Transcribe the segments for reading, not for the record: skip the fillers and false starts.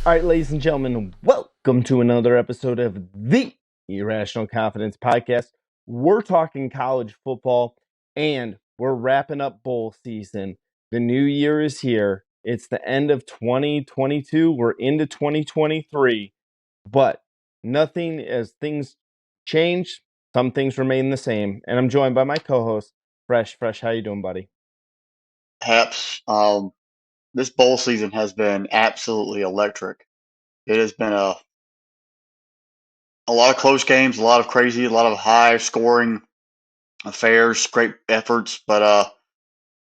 All right, ladies and gentlemen, welcome to another episode of the Irrational Confidence Podcast. We're talking college football and we're wrapping up bowl season. The new year is here. It's the end of 2022. We're into 2023, but nothing as things change, some things remain the same. And I'm joined by my co-host, Fresh. Fresh, how you doing, buddy? Perhaps this bowl season has been absolutely electric. It has been a lot of close games, a lot of crazy, a lot of high scoring affairs, great efforts, but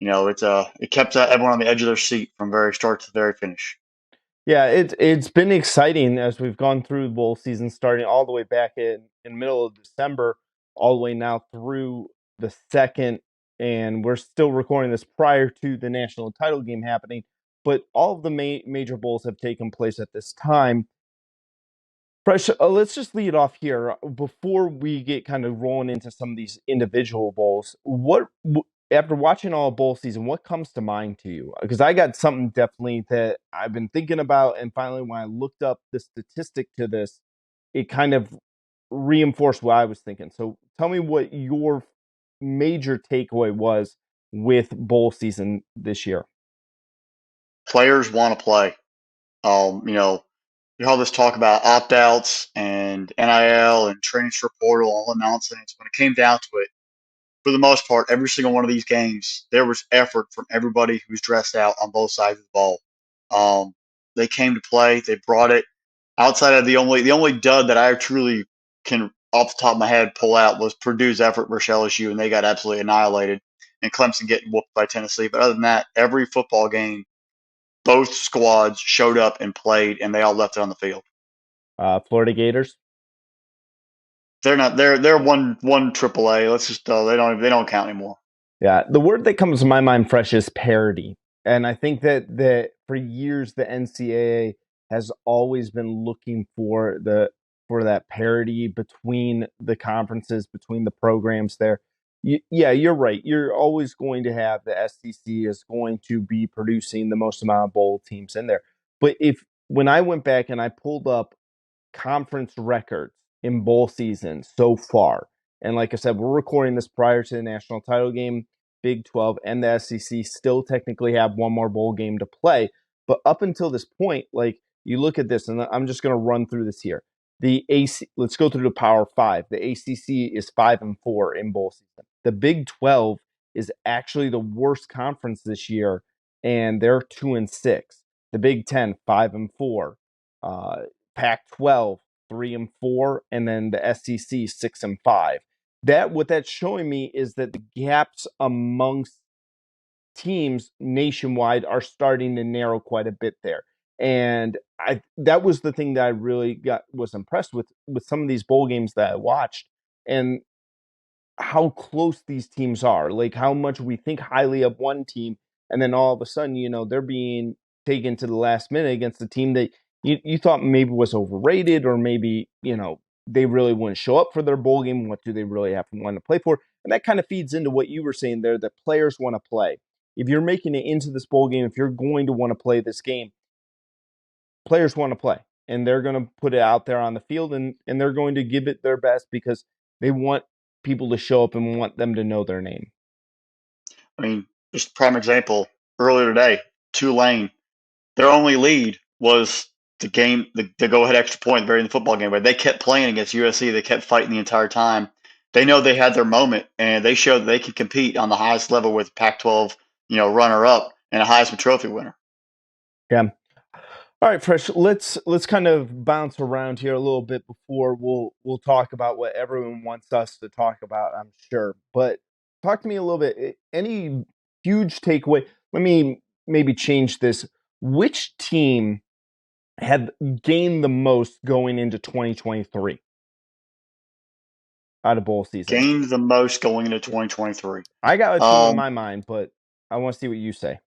it kept everyone on the edge of their seat from very start to very finish. Yeah, it's been exciting as we've gone through the bowl season, starting all the way back in middle of December, all the way now through the second, and we're still recording this prior to the national title game happening. But all of the major bowls have taken place at this time. Fresh, let's just lead off here before we get kind of rolling into some of these individual bowls. After watching all bowl season, what comes to mind to you? Because I got something definitely that I've been thinking about, and finally, when I looked up the statistic to this, it kind of reinforced what I was thinking. So, tell me what your major takeaway was with bowl season this year. Players want to play. You all this talk about opt outs and NIL and transfer portal, all the nonsense. When it came down to it, for the most part, every single one of these games, there was effort from everybody who's dressed out on both sides of the ball. They came to play. They brought it. Outside of the only dud that I truly can, off the top of my head, pull out was Purdue's effort versus LSU, and they got absolutely annihilated. And Clemson getting whooped by Tennessee. But other than that, every football game, both squads showed up and played, and they all left it on the field. Florida Gators. They're not. They're one AAA. Let's just they don't count anymore. Yeah, the word that comes to my mind fresh is parity. And I think that for years the NCAA has always been looking for that parity between the conferences, between the programs there. Yeah, you're right. You're always going to have the SEC is going to be producing the most amount of bowl teams in there. But if when I went back and I pulled up conference records in bowl season so far. And like I said, we're recording this prior to the national title game. Big 12 and the SEC still technically have one more bowl game to play. But up until this point, like you look at this, and I'm just going to run through this here. The AC, let's go through the Power Five. The ACC is 5-4 in bowl season. The Big 12 is actually the worst conference this year, and they're 2-6. The Big 10 5-4. Pac-12 3-4, and then the SEC 6-5. What that's showing me is that the gaps amongst teams nationwide are starting to narrow quite a bit there. And that was the thing that I really was impressed with some of these bowl games that I watched, and how close these teams are, like how much we think highly of one team, and then all of a sudden, they're being taken to the last minute against a team that you thought maybe was overrated, or maybe, they really wouldn't show up for their bowl game. What do they really have to want to play for? And that kind of feeds into what you were saying there, that players want to play. If you're making it into this bowl game, if you're going to want to play this game, players want to play, and they're going to put it out there on the field, and they're going to give it their best because they want people to show up and want them to know their name. I mean, just a prime example. Earlier today, Tulane, their only lead was the go-ahead extra point very in the football game, where they kept playing against USC. They kept fighting the entire time. They know they had their moment, and they showed that they can compete on the highest level with Pac-12, runner-up and a Heisman Trophy winner. Yeah. All right, Fresh. Let's kind of bounce around here a little bit before we'll talk about what everyone wants us to talk about, I'm sure. But talk to me a little bit. Any huge takeaway? Let me maybe change this. Which team had gained the most going into 2023 out of bowl season? Gained the most going into 2023. I got a team in Um, my mind, but I want to see what you say.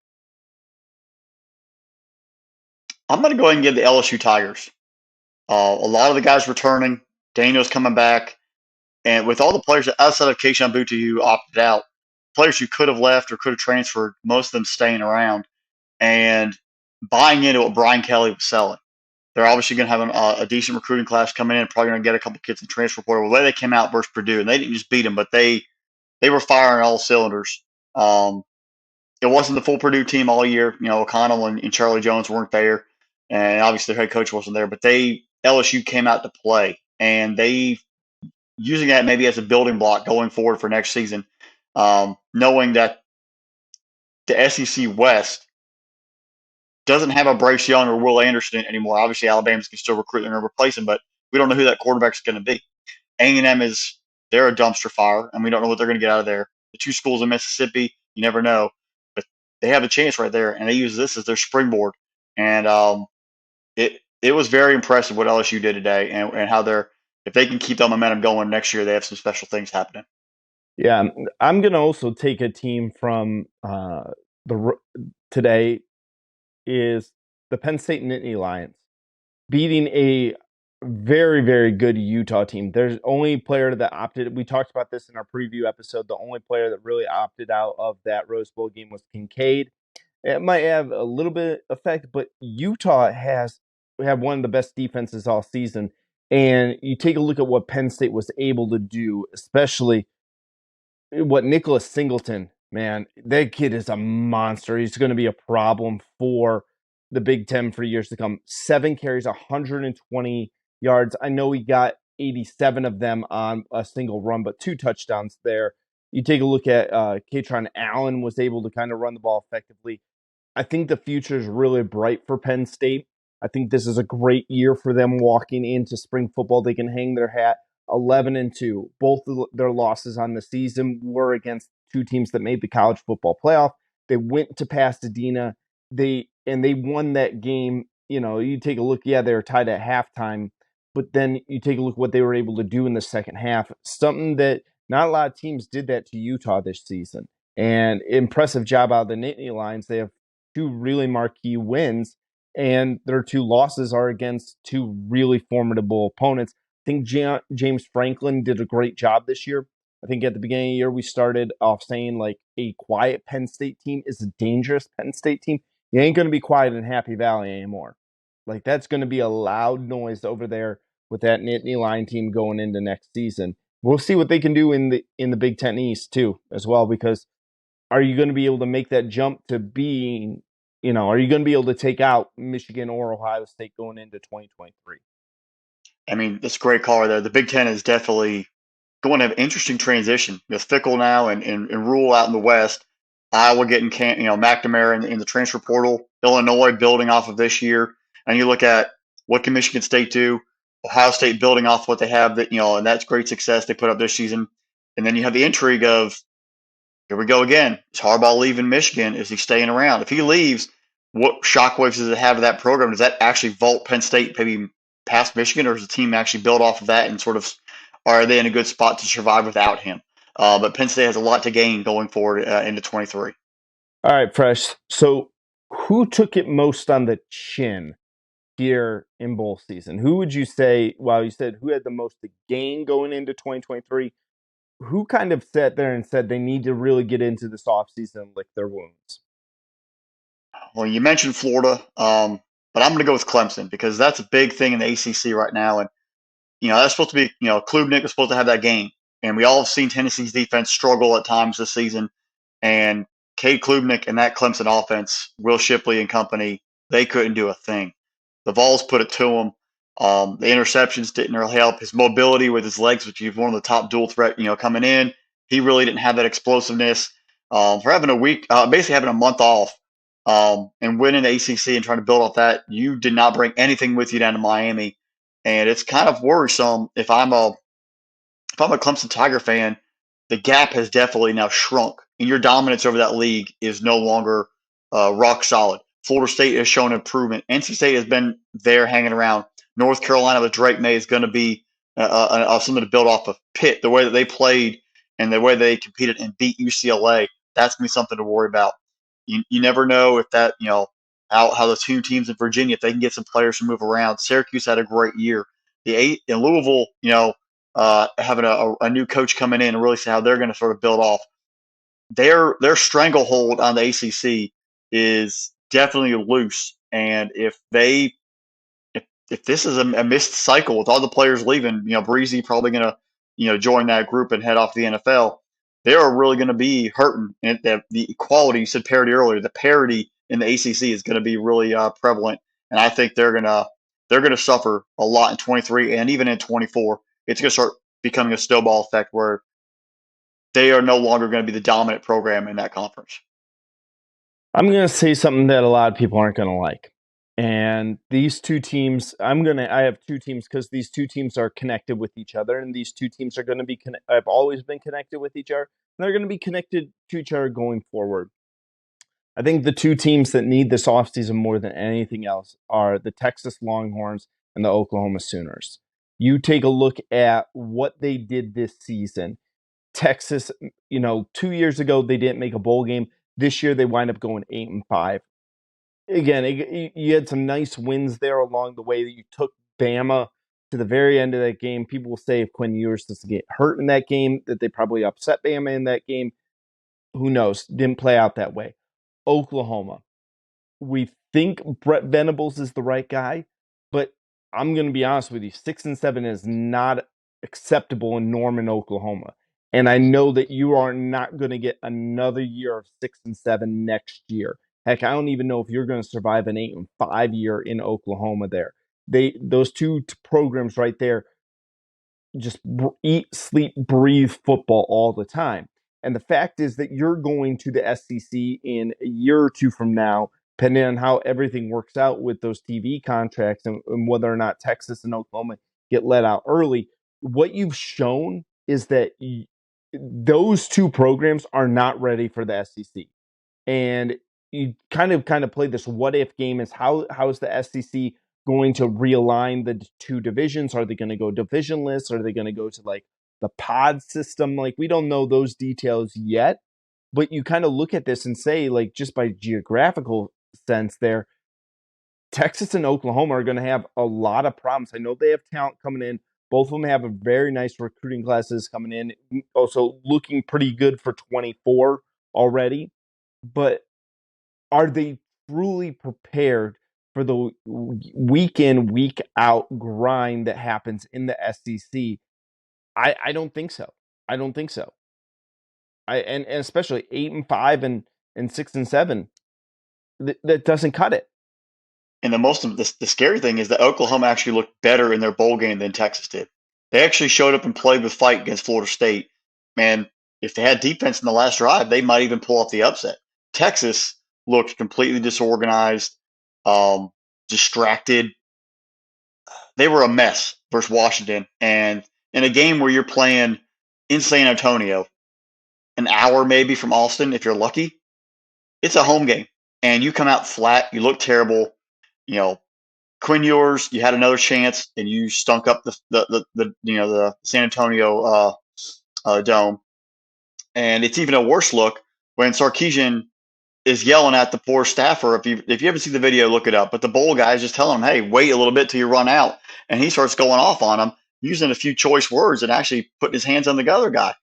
I'm going to go ahead and give the LSU Tigers. A lot of the guys returning. Daniel's coming back. And with all the players outside of Keishawn Butte who opted out, players who could have left or could have transferred, most of them staying around and buying into what Brian Kelly was selling. They're obviously going to have a decent recruiting class coming in. Probably going to get a couple kids in transfer portal. The way they came out versus Purdue, and they didn't just beat them, but they were firing all cylinders. Um, it wasn't the full Purdue team all year. O'Connell and Charlie Jones weren't there, and obviously their head coach wasn't there. But LSU came out to play, and they using that maybe as a building block going forward for next season, knowing that the SEC West doesn't have a Bryce Young or Will Anderson anymore. Obviously, Alabama's can still recruit and replace him, but we don't know who that quarterback's going to be. A&M they're a dumpster fire, and we don't know what they're going to get out of there. The two schools in Mississippi, you never know, but they have a chance right there, and they use this as their springboard. And it was very impressive what LSU did today, and how if they can keep that momentum going next year, they have some special things happening. Yeah, I'm gonna also take a team from the today is the Penn State Nittany Lions beating a very, very good Utah team. There's only player that opted. We talked about this in our preview episode. The only player that really opted out of that Rose Bowl game was Kincaid. It might have a little bit of effect, but Utah have one of the best defenses all season. And you take a look at what Penn State was able to do, especially what Nicholas Singleton, man, that kid is a monster. He's going to be a problem for the Big Ten for years to come. 7 carries, 120 yards. I know he got 87 of them on a single run, but 2 touchdowns there. You take a look at Katron Allen was able to kind of run the ball effectively. I think the future is really bright for Penn State. I think this is a great year for them walking into spring football. They can hang their hat 11-2. Both of their losses on the season were against 2 teams that made the college football playoff. They went to Pasadena. They won that game. You take a look, yeah, they were tied at halftime, but then you take a look what they were able to do in the second half. Something that not a lot of teams did that to Utah this season. And impressive job out of the Nittany Lions. They have 2 really marquee wins, and their 2 losses are against 2 really formidable opponents. I think James Franklin did a great job this year. I think at the beginning of the year, we started off saying like a quiet Penn State team is a dangerous Penn State team. You ain't going to be quiet in Happy Valley anymore. Like, that's going to be a loud noise over there with that Nittany Lion team going into next season. We'll see what they can do in the Big Ten East too, as well, because are you going to be able to make that jump to being, are you going to be able to take out Michigan or Ohio State going into 2023? I mean, that's a great call there. The Big Ten is definitely going to have an interesting transition with Fickle now and Rule out in the West. Iowa getting McNamara in the transfer portal. Illinois building off of this year, and you look at what can Michigan State do. Ohio State building off what they have, and that's great success they put up this season. And then you have the intrigue of, here we go again. Is Harbaugh leaving Michigan? Is he staying around? If he leaves, what shockwaves does it have of that program? Does that actually vault Penn State maybe past Michigan, or does the team actually build off of that and sort of are they in a good spot to survive without him? But Penn State has a lot to gain going forward into 23. All right, Fresh. So who took it most on the chin here in bowl season? Who would you say, well, you said who had the most to gain going into 2023? Who kind of sat there and said they need to really get into this offseason and lick their wounds? Well, you mentioned Florida, but I'm going to go with Clemson because that's a big thing in the ACC right now. And, that's supposed to be, Klubnik was supposed to have that game. And we all have seen Tennessee's defense struggle at times this season. And Cade Klubnik and that Clemson offense, Will Shipley and company, they couldn't do a thing. The Vols put it to him. The interceptions didn't really help. His mobility with his legs, which he's one of the top dual threat, coming in, he really didn't have that explosiveness. For having a week, basically having a month off, and winning the ACC and trying to build off that, you did not bring anything with you down to Miami, and it's kind of worrisome. If I'm a Clemson Tiger fan, the gap has definitely now shrunk, and your dominance over that league is no longer rock solid. Florida State has shown improvement. NC State has been there hanging around. North Carolina with Drake May is going to be something to build off of. Pitt, the way that they played and the way they competed and beat UCLA, that's going to be something to worry about. You never know if that, how the 2 teams in Virginia, if they can get some players to move around. Syracuse had a great year. The 8 in Louisville, having a new coach coming in and really see how they're going to sort of build off. Their stranglehold on the ACC is definitely loose, and if if this is a missed cycle with all the players leaving, Breezy probably going to, join that group and head off to the NFL. They are really going to be hurting. And the equality, you said parity earlier, the parity in the ACC is going to be really prevalent. And I think they're going to suffer a lot in 23 and even in 24. It's going to start becoming a snowball effect where they are no longer going to be the dominant program in that conference. I'm going to say something that a lot of people aren't going to like. And these two teams, I have two teams because these two teams are connected with each other. And these two teams are going to be, I've always been connected with each other. And they're going to be connected to each other going forward. I think the two teams that need this offseason more than anything else are the Texas Longhorns and the Oklahoma Sooners. You take a look at what they did this season. Texas, 2 years ago, they didn't make a bowl game. This year, they wind up going 8-5. Again, you had some nice wins there along the way that you took Bama to the very end of that game. People will say if Quinn Ewers doesn't get hurt in that game, that they probably upset Bama in that game. Who knows? Didn't play out that way. Oklahoma. We think Brett Venables is the right guy, but I'm going to be honest with you, 6-7 is not acceptable in Norman, Oklahoma. And I know that you are not going to get another year of 6-7 next year. Heck, I don't even know if you're going to survive an 8-5 year in Oklahoma there. Those two programs right there just eat, sleep, breathe football all the time. And the fact is that you're going to the SEC in a year or two from now, depending on how everything works out with those TV contracts and whether or not Texas and Oklahoma get let out early. What you've shown is that those two programs are not ready for the SEC. And you kind of play this what if game is how is the SEC going to realign the two divisions? Are they going to go divisionless? Are they going to go to like the pod system? Like we don't know those details yet, but you kind of look at this and say like just by geographical sense there, Texas and Oklahoma are going to have a lot of problems. I know they have talent coming in. Both of them have a very nice recruiting classes coming in. Also looking pretty good for 24 already. But are they truly prepared for the week in, week out grind that happens in the SEC? I don't think so. I don't think so. And especially 8-5 and 6-7, that doesn't cut it. And the scary thing is that Oklahoma actually looked better in their bowl game than Texas did. They actually showed up and played with fight against Florida State. Man, if they had defense in the last drive, they might even pull off the upset. Texas looked completely disorganized, distracted. They were a mess versus Washington. And in a game where you're playing in San Antonio, an hour maybe from Austin, if you're lucky, it's a home game. And you come out flat, you look terrible. You know, Quinn Ewers, you had another chance and you stunk up the San Antonio dome. And it's even a worse look when Sarkisian is yelling at the poor staffer. If you haven't seen the video, look it up. But the bowl guy is just telling him, "Hey, wait a little bit till you run out," and he starts going off on him, using a few choice words and actually putting his hands on the other guy.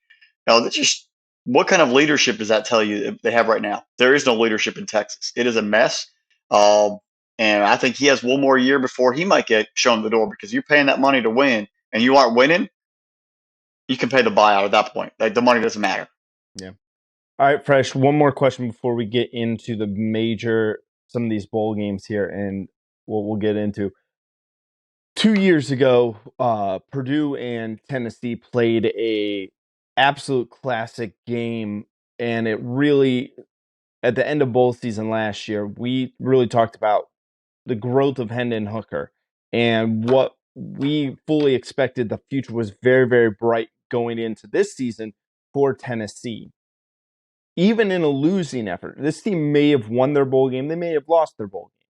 That's just what kind of leadership does that tell you they have right now? There is no leadership in Texas. It is a mess. Um, and I think he has one more year before he might get shown the door because you're paying that money to win and you aren't winning, you can pay the buyout at that point. Like the money doesn't matter. Yeah. All right, Fresh. One more question before we get into some of these bowl games here and what we'll get into. 2 years ago, Purdue and Tennessee played a absolute classic game, and it really, at the end of bowl season last year, we really talked about the growth of Hendon Hooker and what we fully expected. The future was very, very bright going into this season for Tennessee. Even in a losing effort, this team may have won their bowl game, they may have lost their bowl game.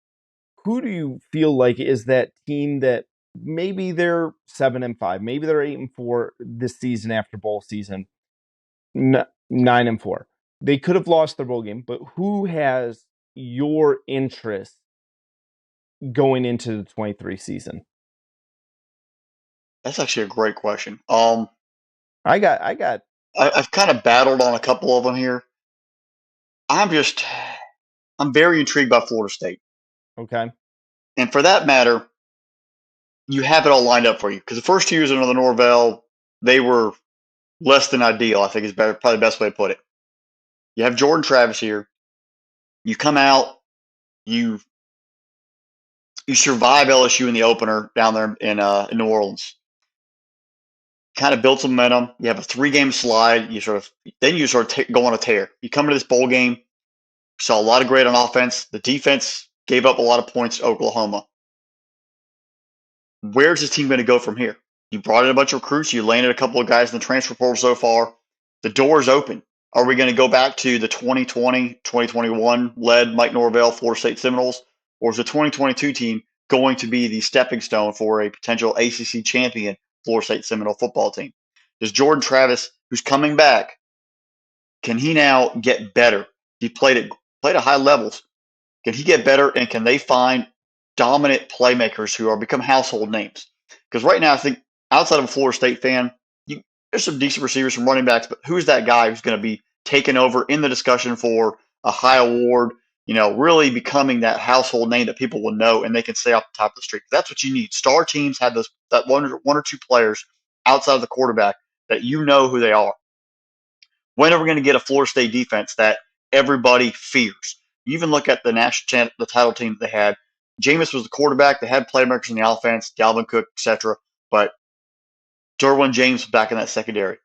Who do you feel like is that team that maybe they're 7-5, maybe they're 8-4 this season after bowl season, 9-4? They could have lost their bowl game, but who has your interest going into the 23 season? That's actually a great question. I got I've kind of battled on a couple of them here. I'm very intrigued by Florida State. okay. And for that matter, you have it all lined up for you. Because the first 2 years under the Norvell, they were less than ideal. I think is better, probably the best way to put it. You have Jordan Travis here. You come out, you you survive LSU in the opener down there in New Orleans. Kind of built some momentum. You have a 3-game slide. You go on a tear. You come into this bowl game, saw a lot of great on offense. The defense gave up a lot of points to Oklahoma. Where's this team going to go from here? You brought in a bunch of recruits. You landed a couple of guys in the transfer portal so far. The door's open. Are we going to go back to the 2020, 2021 led Mike Norvell Florida State Seminoles? Or is the 2022 team going to be the stepping stone for a potential ACC champion Florida State Seminole football team? Does Jordan Travis, who's coming back, can he now get better? He played at high levels. Can he get better, and can they find dominant playmakers who are become household names? Because right now, I think outside of a Florida State fan, there's some decent receivers, some running backs, but who's that guy who's going to be taken over in the discussion for a high award? Really becoming that household name that people will know and they can say off the top of the street. That's what you need. Star teams have that one or two players outside of the quarterback that you know who they are. When are we going to get a Florida State defense that everybody fears? You even look at the title team that they had. Jameis was the quarterback. They had playmakers in the offense, Dalvin Cook, etc. But Derwin James was back in that secondary.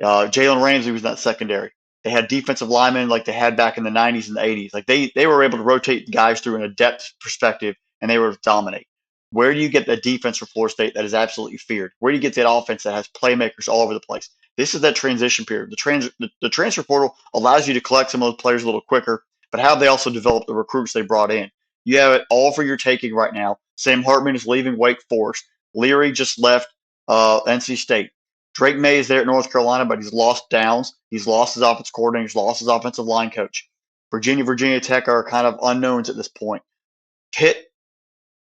Jalen Ramsey was in that secondary. They had defensive linemen like they had back in the 90s and the 80s. Like they were able to rotate guys through in a depth perspective, and they were to dominate. Where do you get the defense for Florida State that is absolutely feared? Where do you get that offense that has playmakers all over the place? This is that transition period. The transfer portal allows you to collect some of those players a little quicker, but how have they also developed the recruits they brought in? You have it all for your taking right now. Sam Hartman is leaving Wake Forest. Leary just left NC State. Drake May is there at North Carolina, but he's lost Downs. He's lost his offensive coordinator. He's lost his offensive line coach. Virginia Tech are kind of unknowns at this point. Pitt,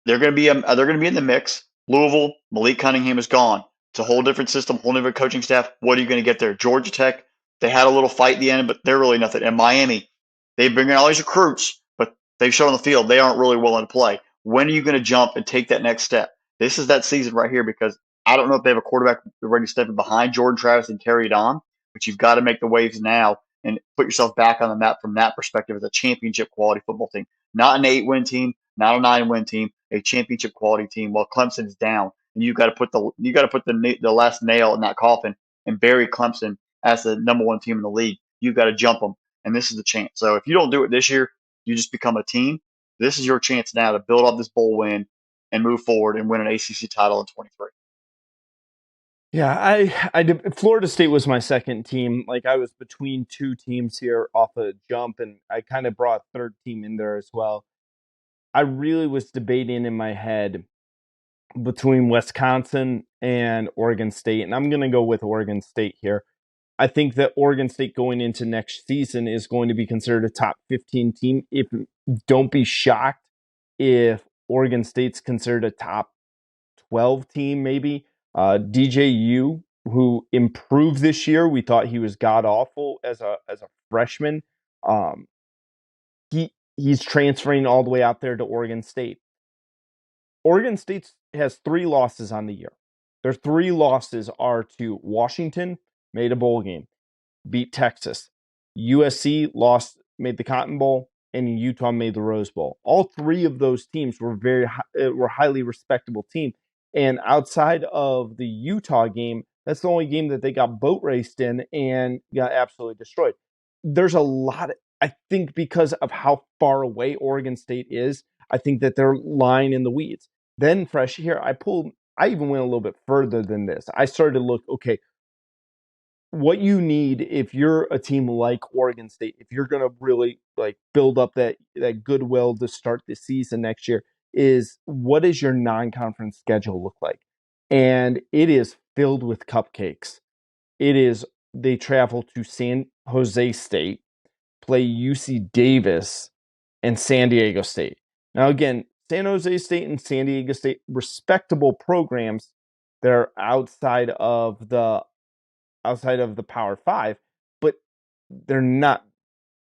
they're going to be in the mix. Louisville, Malik Cunningham is gone. It's a whole different system, whole different coaching staff. What are you going to get there? Georgia Tech, they had a little fight at the end, but they're really nothing. And Miami, they bring in all these recruits, but they've shown on the field they aren't really willing to play. When are you going to jump and take that next step? This is that season right here because I don't know if they have a quarterback ready to step in behind Jordan Travis and carry it on, but you've got to make the waves now and put yourself back on the map from that perspective as a championship quality football team. Not an 8-win team, not a 9-win team, a championship quality team. While Clemson's down, and you got to put the last nail in that coffin and bury Clemson as the number one team in the league. You've got to jump them, and this is the chance. So if you don't do it this year, you just become a team. This is your chance now to build up this bowl win and move forward and win an ACC title in 23. Yeah, Florida State was my second team. Like I was between two teams here off a jump, and I kind of brought third team in there as well. I really was debating in my head between Wisconsin and Oregon State, and I'm going to go with Oregon State here. I think that Oregon State going into next season is going to be considered a top 15 team. If don't be shocked if Oregon State's considered a top 12 team, maybe. DJU, who improved this year, we thought he was god awful as a freshman. Um, he's transferring all the way out there to Oregon State. Oregon State has 3 losses on the year. Their 3 losses are to Washington, made a bowl game, beat Texas. USC made the Cotton Bowl, and Utah made the Rose Bowl. All 3 of those teams were highly respectable teams. And outside of the Utah game, that's the only game that they got boat raced in and got absolutely destroyed. There's a lot, I think, because of how far away Oregon State is, I think that they're lying in the weeds. Then fresh here, I even went a little bit further than this. I started to look, okay, what you need if you're a team like Oregon State, if you're going to really like build up that goodwill to start the season next year, is what does your non-conference schedule look like? And it is filled with cupcakes. They travel to San Jose State, play UC Davis, and San Diego State. Now again, San Jose State and San Diego State, respectable programs. They're outside of the Power Five, but they're not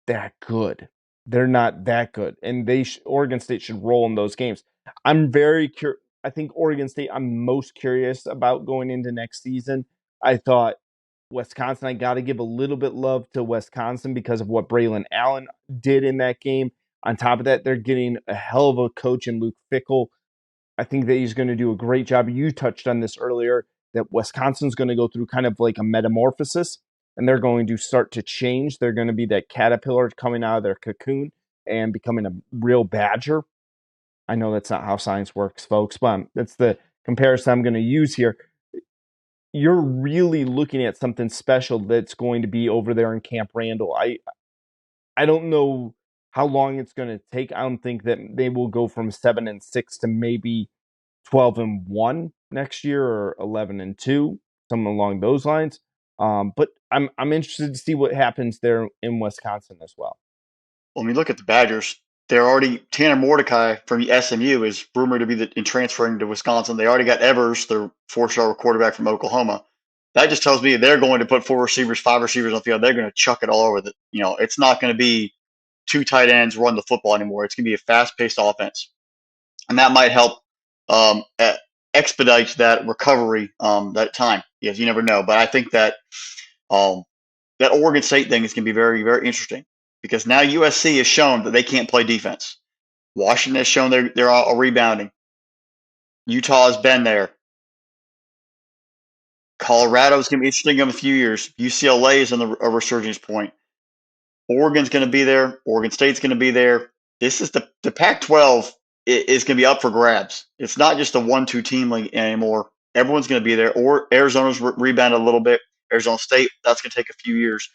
that good. They're not that good, and Oregon State should roll in those games. I'm very curious. I think Oregon State, I'm most curious about going into next season. I thought Wisconsin, I got to give a little bit love to Wisconsin because of what Braylon Allen did in that game. On top of that, they're getting a hell of a coach in Luke Fickell. I think that he's going to do a great job. You touched on this earlier that Wisconsin's going to go through kind of like a metamorphosis and they're going to start to change. They're going to be that caterpillar coming out of their cocoon and becoming a real badger. I know that's not how science works, folks, but that's the comparison I'm going to use here. You're really looking at something special that's going to be over there in Camp Randall. I don't know how long it's going to take. I don't think that they will go from 7-6 to maybe 12-1 next year or 11-2, something along those lines. But I'm interested to see what happens there in Wisconsin as well. When we look at the Badgers, they're already Tanner Mordecai from SMU is rumored to be in transferring to Wisconsin. They already got Evers, their 4-star quarterback from Oklahoma. That just tells me they're going to put 4 receivers, 5 receivers on the field. They're going to chuck it all over. It's not going to be 2 tight ends run the football anymore. It's going to be a fast-paced offense, and that might help expedite that recovery that time. Yes, you never know, but I think that that Oregon State thing is going to be very, very interesting because now USC has shown that they can't play defense. Washington has shown they're all rebounding. Utah has been there. Colorado is going to be interesting in a few years. UCLA is on a resurgence point. Oregon's going to be there. Oregon State's going to be there. This is the Pac-12 is going to be up for grabs. It's not just a 1-2 team league anymore. Everyone's going to be there. Or Arizona's rebounded a little bit. Arizona State, that's going to take a few years.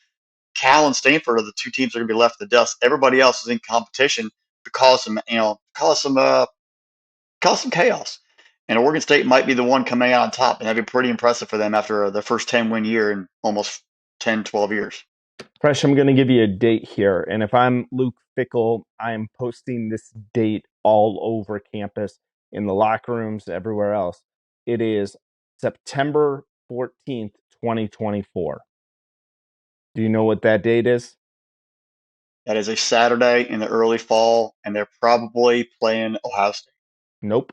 Cal and Stanford are the 2 teams that are going to be left in the dust. Everybody else is in competition to cause some chaos. And Oregon State might be the one coming out on top, and that'd be pretty impressive for them after the first 10-win year in almost 10, 12 years. Fresh, I'm going to give you a date here. And if I'm Luke Fickell, I'm posting this date all over campus, in the locker rooms, everywhere else. It is September 14th, 2024. Do you know what that date is? That is a Saturday in the early fall, and they're probably playing Ohio State. Nope.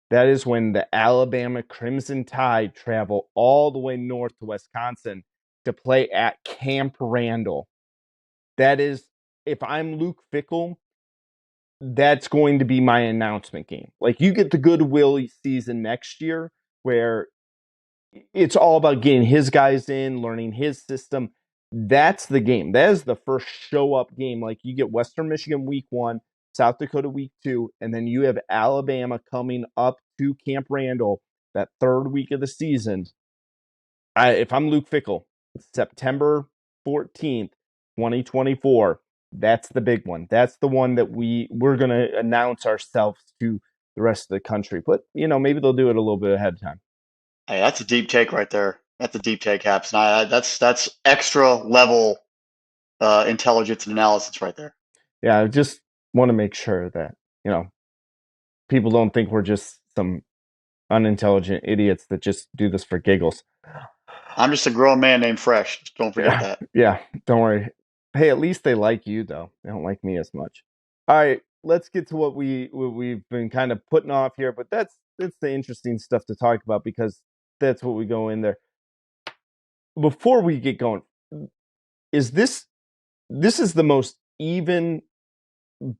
That is when the Alabama Crimson Tide travel all the way north to Wisconsin to play at Camp Randall. That is, if I'm Luke Fickell, that's going to be my announcement game. Like, you get the goodwill season next year where it's all about getting his guys in, learning his system. That's the game. That is the first show up game. Like, you get Western Michigan week 1, South Dakota week 2, and then you have Alabama coming up to Camp Randall that third week of the season. If I'm Luke Fickell, September 14th, 2024, that's the big one. That's the one that we're going to announce ourselves to the rest of the country. But, maybe they'll do it a little bit ahead of time. Hey, that's a deep take right there. That's a deep take, Haps. And that's extra level intelligence and analysis right there. Yeah, I just want to make sure that, people don't think we're just some unintelligent idiots that just do this for giggles. I'm just a grown man named Fresh. Just don't forget that. Yeah, don't worry. Hey, at least they like you, though. They don't like me as much. All right, let's get to what we've been kind of putting off here, but that's the interesting stuff to talk about because that's what we go in there. Before we get going, this is the most even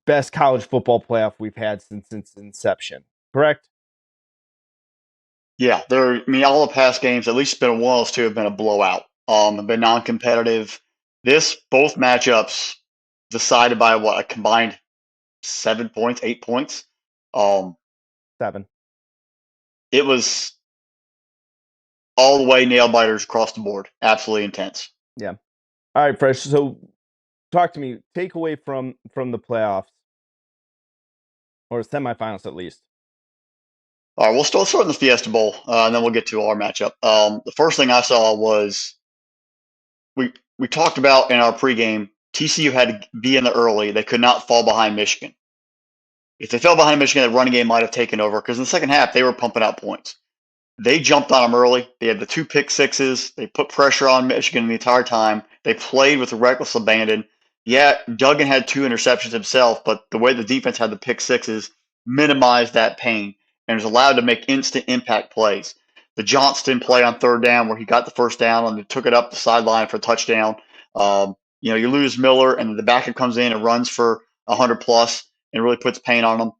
best college football playoff we've had since its inception, correct? Yeah, all the past games, at least been one of those two, have been a blowout. Have been non-competitive. Both matchups decided by a combined 7 points, 8 points. 7. It was all the way nail biters across the board. Absolutely intense. Yeah. All right, Fresh. So talk to me. Takeaway from the playoffs or semifinals at least. All right, we'll start in the Fiesta Bowl, and then we'll get to our matchup. The first thing I saw was we talked about in our pregame, TCU had to be in the early. They could not fall behind Michigan. If they fell behind Michigan, the running game might have taken over because in the second half, they were pumping out points. They jumped on them early. They had the 2 pick sixes. They put pressure on Michigan the entire time. They played with reckless abandon. Yeah, Duggan had 2 interceptions himself, but the way the defense had the pick sixes minimized that pain. and was allowed to make instant impact plays. The Johnston play on third down where he got the first down and took it up the sideline for a touchdown. You lose Miller and the backup comes in and runs for 100 plus and really puts pain on them.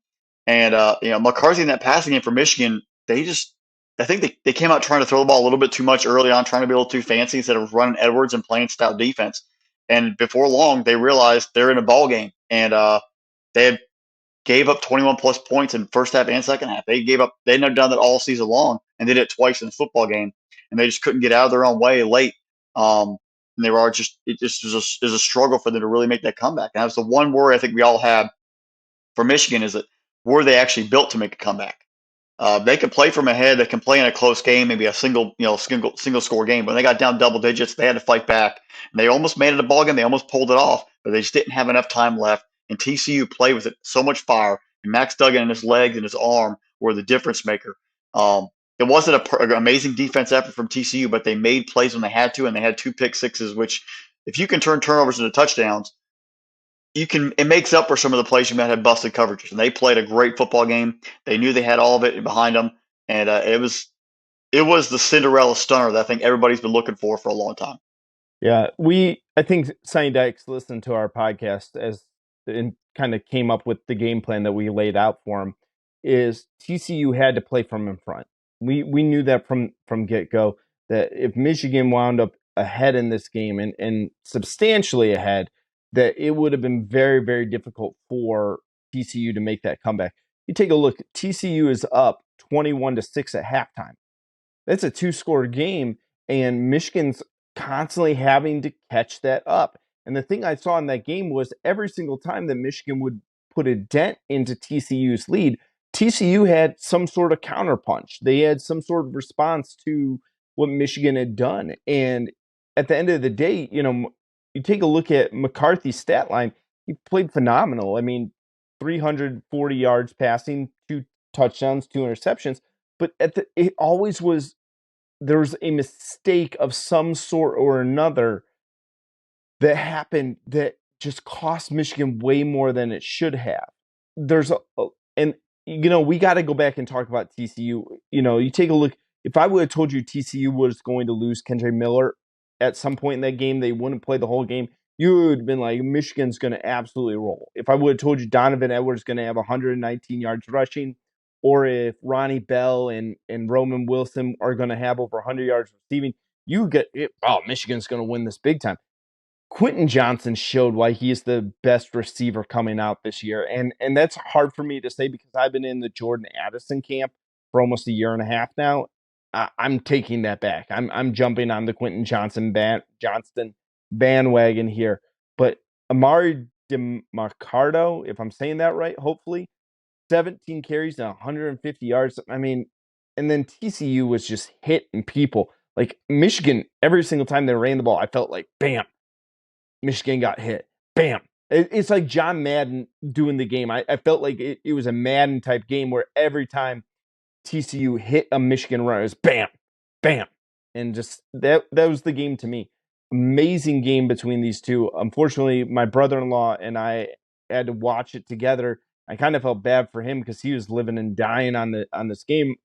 And McCarthy in that passing game for Michigan, I think they came out trying to throw the ball a little bit too much early on, trying to be a little too fancy instead of running Edwards and playing stout defense. And before long, they realized they're in a ball game, and they had gave up 21 plus points in first half and second half. They'd never done that all season long, and they did it twice in the football game, and they just couldn't get out of their own way late. And it just was a struggle for them to really make that comeback. And that was the one worry I think we all had for Michigan is that were they actually built to make a comeback? They can play from ahead. They can play in a close game, maybe a single score game. But when they got down double digits, they had to fight back. And they almost made it a ball game. They almost pulled it off, but they just didn't have enough time left. And TCU played with it so much fire. And Max Duggan and his legs and his arm were the difference maker. It wasn't an amazing defense effort from TCU, but they made plays when they had to, and they had 2 pick sixes, which if you can turn turnovers into touchdowns, it makes up for some of the plays you might have busted coverages. And they played a great football game. They knew they had all of it behind them, and it was the Cinderella stunner that I think everybody's been looking for a long time. Yeah, I think Sonny Dykes listened to our podcast and kind of came up with the game plan that we laid out for him. Is TCU had to play from in front. We knew that from get go that if Michigan wound up ahead in this game and substantially ahead, that it would have been very, very difficult for TCU to make that comeback. You take a look, TCU is up 21-6 at halftime. That's a 2-score game, and Michigan's constantly having to catch that up. And the thing I saw in that game was every single time that Michigan would put a dent into TCU's lead, TCU had some sort of counterpunch. They had some sort of response to what Michigan had done. And at the end of the day, you take a look at McCarthy's stat line, he played phenomenal. I mean, 340 yards passing, 2 touchdowns, 2 interceptions. But it always was there was a mistake of some sort or another that happened that just cost Michigan way more than it should have. And we got to go back and talk about TCU. You take a look. If I would have told you TCU was going to lose Kendre Miller at some point in that game, they wouldn't play the whole game. You would have been like, Michigan's going to absolutely roll. If I would have told you Donovan Edwards is going to have 119 yards rushing, or if Ronnie Bell and Roman Wilson are going to have over 100 yards receiving, you get it. Oh, Michigan's going to win this big time. Quentin Johnson showed why he is the best receiver coming out this year. And that's hard for me to say because I've been in the Jordan Addison camp for almost a year and a half now. I'm taking that back. I'm jumping on the Quentin Johnston bandwagon here. But Amari DeMarcado, if I'm saying that right, hopefully, 17 carries and 150 yards. I mean, and then TCU was just hitting people. Like Michigan, every single time they ran the ball, I felt like, bam, Michigan got hit. Bam. It's like John Madden doing the game. I felt like it was a Madden type game where every time TCU hit a Michigan runner, it was bam, bam. And just that was the game to me. Amazing game between these two. Unfortunately, my brother-in-law and I had to watch it together. I kind of felt bad for him because he was living and dying on this game.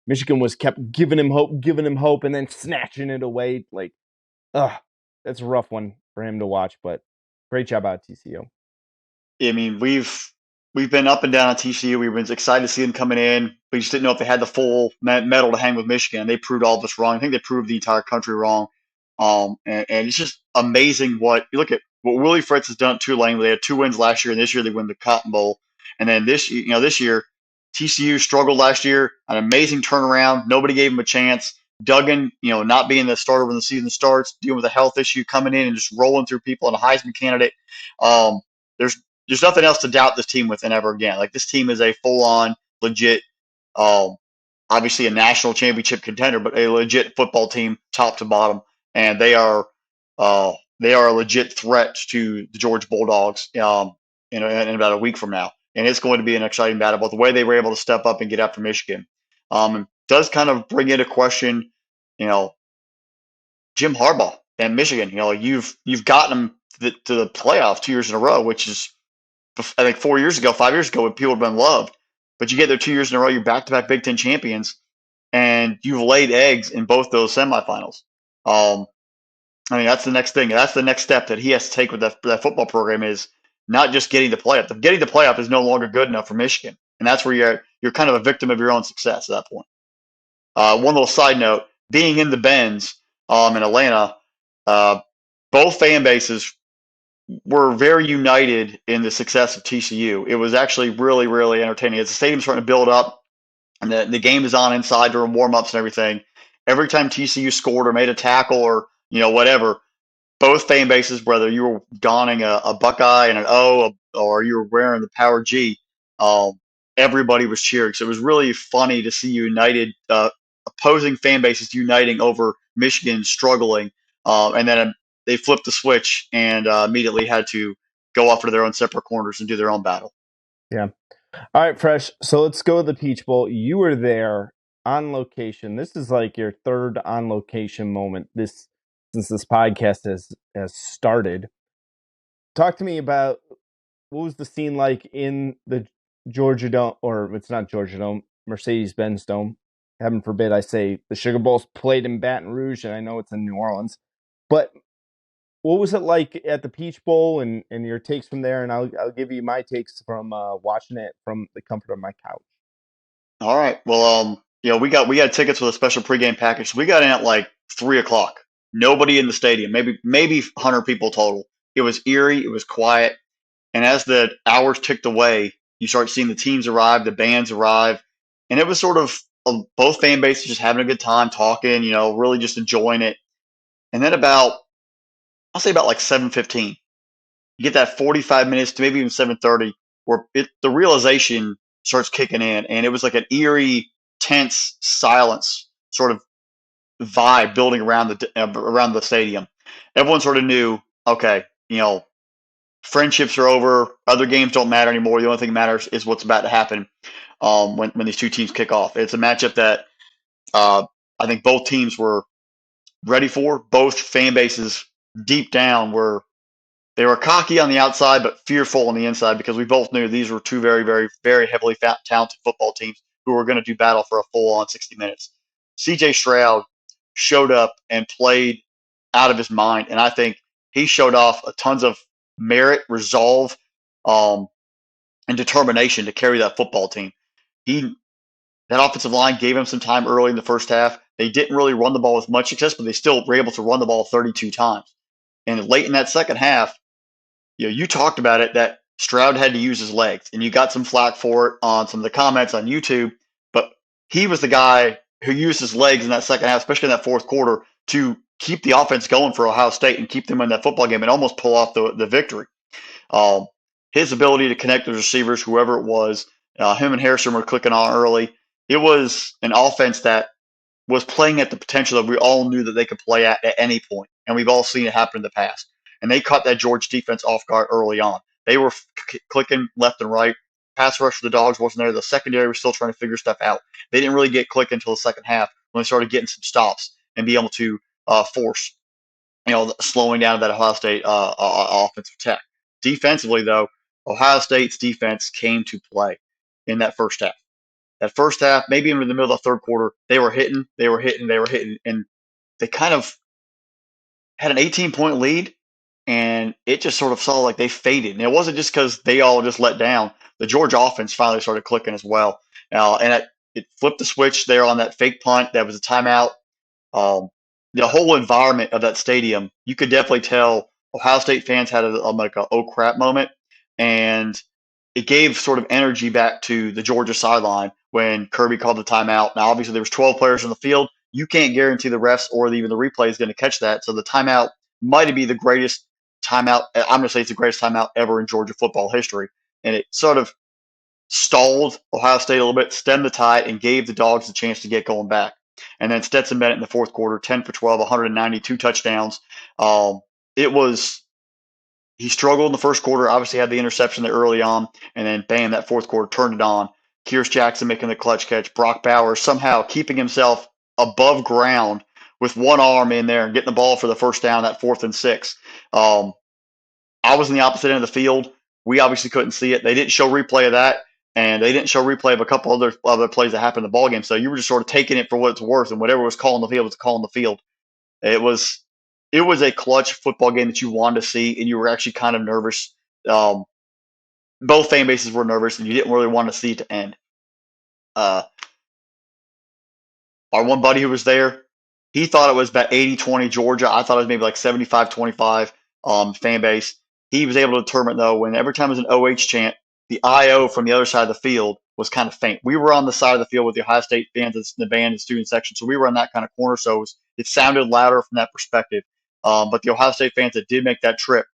Michigan was kept giving him hope, and then snatching it away. Like, that's a rough one for him to watch, but great job out TCU. I mean, we've been up and down on TCU. We've been excited to see them coming in. We just didn't know if they had the full medal to hang with Michigan. They proved all of us wrong. I think they proved the entire country wrong. And it's just amazing what you look at what Willie Fritz has done at Tulane. They had 2 wins last year, and this year they win the Cotton Bowl. And then this year TCU struggled last year. An amazing turnaround. Nobody gave him a chance. Duggan, not being the starter when the season starts, dealing with a health issue, coming in and just rolling through people and a Heisman candidate. There's nothing else to doubt this team with than ever again. Like this team is a full-on, legit, obviously a national championship contender, but a legit football team, top to bottom, and they are a legit threat to the Georgia Bulldogs in about a week from now. And it's going to be an exciting battle. But the way they were able to step up and get after Michigan does kind of bring into question, Jim Harbaugh and Michigan. You've gotten them to the playoffs 2 years in a row, which is I think 5 years ago, when people have been loved. but you get there 2 years in a row, you're back-to-back Big Ten champions, and you've laid eggs in both those semifinals. Um, I mean, that's the next thing. That's the next step that he has to take with that football program is not just getting the playoff. The getting the playoff is no longer good enough for Michigan, and that's where you're kind of a victim of your own success at that point. One little side note: being in the Benz in Atlanta, uh, both fan bases were very united in the success of TCU. It was actually really, really entertaining. As the stadium's starting to build up and the game is on inside during warm-ups and everything, every time TCU scored or made a tackle or whatever, both fan bases, whether you were donning a Buckeye and an O or you were wearing the Power G, um, everybody was cheering. So it was really funny to see united opposing fan bases uniting over Michigan struggling, and then they flipped the switch and immediately had to go off to their own separate corners and do their own battle. Yeah. All right, Fresh. So let's go to the Peach Bowl. You were there on location. This is like your third on location moment since this podcast has started. Talk to me about what was the scene like in the Georgia Dome, or it's not Georgia Dome, Mercedes-Benz Dome. Heaven forbid I say the Sugar Bowl's played in Baton Rouge, and I know it's in New Orleans. But what was it like at the Peach Bowl and your takes from there? And I'll give you my takes from watching it from the comfort of my couch. All right. Well, we had tickets with a special pregame package. So we got in at like 3 o'clock. Nobody in the stadium. Maybe 100 people total. It was eerie. It was quiet. And as the hours ticked away, you start seeing the teams arrive, the bands arrive, and it was sort of both fan bases just having a good time, talking, really just enjoying it. And then I'll say about like 7:15, you get that 45 minutes to maybe even 7:30, where the realization starts kicking in, and it was like an eerie, tense silence sort of vibe building around the stadium. Everyone sort of knew, okay, friendships are over. Other games don't matter anymore. The only thing that matters is what's about to happen when these two teams kick off. It's a matchup that I think both teams were ready for. Both fan bases deep down they were cocky on the outside, but fearful on the inside because we both knew these were two very, very, very heavily talented football teams who were going to do battle for a full-on 60 minutes. C.J. Stroud showed up and played out of his mind, and I think he showed off a tons of merit, resolve, and determination to carry that football team. That offensive line gave him some time early in the first half. They didn't really run the ball with much success, but they still were able to run the ball 32 times. And late in that second half, you talked about it that Stroud had to use his legs, and you got some flack for it on some of the comments on YouTube. But he was the guy who used his legs in that second half, especially in that fourth quarter, to keep the offense going for Ohio State and keep them in that football game and almost pull off the victory. His ability to connect the receivers, whoever it was, him and Harrison were clicking on early. It was an offense that was playing at the potential that we all knew that they could play at any point, and we've all seen it happen in the past. And they caught that Georgia defense off guard early on. They were clicking left and right. Pass rush for the Dogs wasn't there. The secondary was still trying to figure stuff out. They didn't really get clicking until the second half when they started getting some stops and be able to force, slowing down that Ohio State offensive attack. Defensively, though, Ohio State's defense came to play in that first half. That first half, maybe even in the middle of the third quarter, they were hitting, and they kind of had an 18-point lead, and it just sort of saw like they faded. And it wasn't just because they all just let down. The Georgia offense finally started clicking as well. And it flipped the switch there on that fake punt. That was a timeout. The whole environment of that stadium, you could definitely tell Ohio State fans had like a oh crap moment. And it gave sort of energy back to the Georgia sideline when Kirby called the timeout. Now, obviously, there was 12 players on the field. You can't guarantee the refs or even the replay is going to catch that. So the timeout might be the greatest timeout. I'm going to say it's the greatest timeout ever in Georgia football history. And it sort of stalled Ohio State a little bit, stemmed the tide, and gave the Dogs a chance to get going back. And then Stetson Bennett in the fourth quarter, 10 for 12, 192 touchdowns. He struggled in the first quarter, obviously had the interception there early on, and then bam, that fourth quarter turned it on. Keirs Jackson making the clutch catch. Brock Bowers somehow keeping himself above ground with one arm in there and getting the ball for the first down, that 4th and 6. I was in the opposite end of the field. We obviously couldn't see it. They didn't show replay of that. and they didn't show replay of a couple other plays that happened in the ball game. So you were just sort of taking it for what it's worth, and whatever was calling the field was calling the field. It was it was a clutch football game that you wanted to see, and you were actually kind of nervous. Um, both fan bases were nervous, and you didn't really want to see it to end. Uh, our one buddy who was there, he thought it was about 80-20 Georgia. I thought it was maybe like 75-25 fan base. He was able to determine, though, when every time there was an OH chant, the IO from the other side of the field was kind of faint. We were on the side of the field with the Ohio State fans and the band and student section, so we were in that kind of corner, so it sounded louder from that perspective. But the Ohio State fans that did make that trip,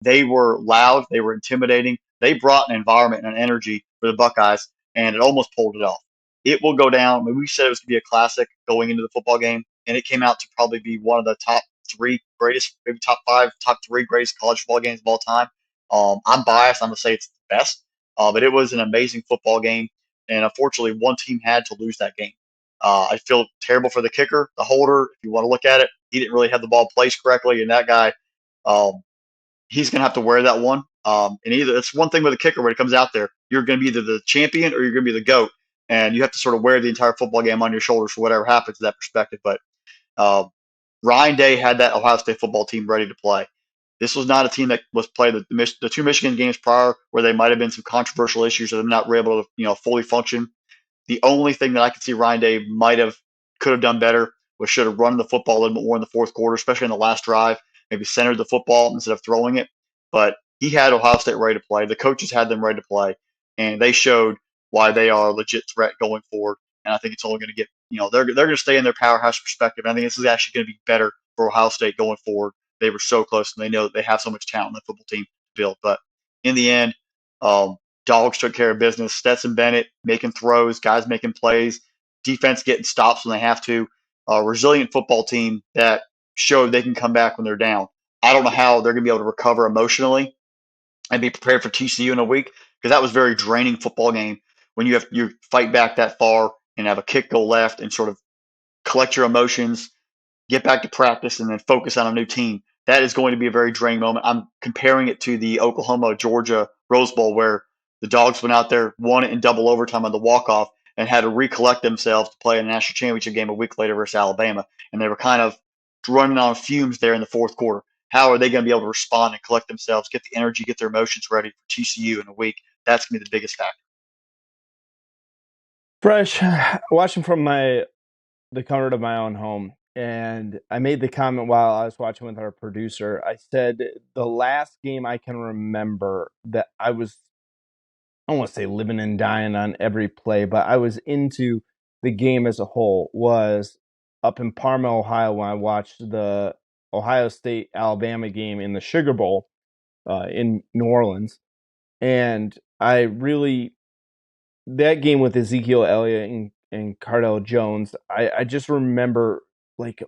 they were loud, they were intimidating, they brought an environment and an energy for the Buckeyes, and it almost pulled it off. It will go down. I mean, we said it was going to be a classic going into the football game, and it came out to probably be one of the top three greatest, maybe top five, top three greatest college football games of all time. I'm biased. I'm going to say it's the best, but it was an amazing football game, and unfortunately, one team had to lose that game. I feel terrible for the kicker, the holder. If you want to look at it, he didn't really have the ball placed correctly, and that guy, um, he's going to have to wear that one. And either it's one thing with a kicker when it comes out there, you're going to be either the champion or you're going to be the GOAT. And you have to sort of wear the entire football game on your shoulders for whatever happens in that perspective. But uh, Ryan Day had that Ohio State football team ready to play. This was not a team that was played the two Michigan games prior where they might have been some controversial issues of them not able to fully function. The only thing that I could see Ryan Day could have done better was should have run the football a little bit more in the fourth quarter, especially in the last drive. Maybe centered the football instead of throwing it. But he had Ohio State ready to play. The coaches had them ready to play, and they showed why they are a legit threat going forward. And I think it's only going to get they're going to stay in their powerhouse perspective. And I think this is actually going to be better for Ohio State going forward. They were so close, and they know that they have so much talent in the football team to build. But in the end, um, Dogs took care of business. Stetson Bennett making throws, guys making plays, defense getting stops when they have to. A resilient football team that showed they can come back when they're down. I don't know how they're going to be able to recover emotionally and be prepared for TCU in a week because that was a very draining football game when you fight back that far and have a kick go left and sort of collect your emotions, get back to practice, and then focus on a new team. That is going to be a very draining moment. I'm comparing it to the Oklahoma Georgia Rose Bowl where the Dogs went out there, won it in double overtime on the walk off, and had to recollect themselves to play a national championship game a week later versus Alabama. And they were kind of running on fumes there in the fourth quarter. How are they going to be able to respond and collect themselves, get the energy, get their emotions ready for TCU in a week? That's going to be the biggest factor. Fresh, watching from the comfort of my own home, and I made the comment while I was watching with our producer. I said the last game I can remember that I don't want to say living and dying on every play, but I was into the game as a whole was up in Parma, Ohio, when I watched the Ohio State Alabama game in the Sugar Bowl in New Orleans. And I really, that game with Ezekiel Elliott and Cardell Jones, I just remember like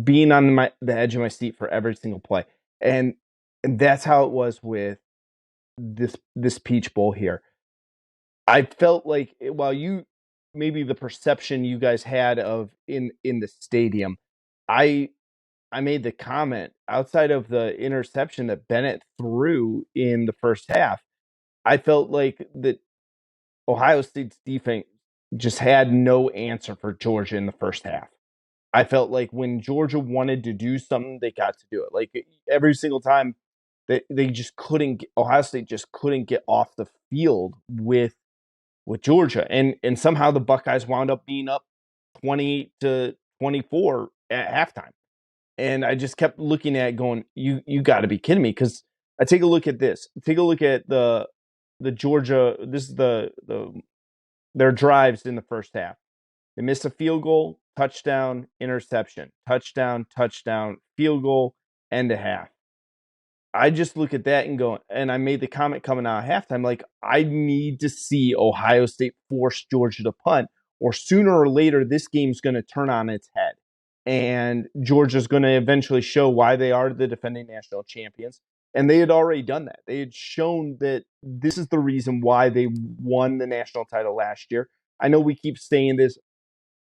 being on the edge of my seat for every single play. And that's how it was with this Peach Bowl here. I felt like while you maybe the perception you guys had of in the stadium, I I made the comment outside of the interception that Bennett threw in the first half. I felt like that Ohio State's defense just had no answer for Georgia in the first half. I felt like when Georgia wanted to do something, they got to do it. Like every single time they just couldn't Ohio State just couldn't get off the field with Georgia, and somehow the Buckeyes wound up being up 20-24 at halftime. And I just kept looking at it going, you got to be kidding me, because I take a look at this. Take a look at the Georgia. This is their drives in the first half. They missed a field goal, touchdown, interception, touchdown, touchdown, field goal, end of half. I just look at that and go, and I made the comment coming out of halftime, like, I need to see Ohio State force Georgia to punt, or sooner or later, this game's going to turn on its head. And Georgia's going to eventually show why they are the defending national champions. And they had already done that. They had shown that this is the reason why they won the national title last year. I know we keep saying this.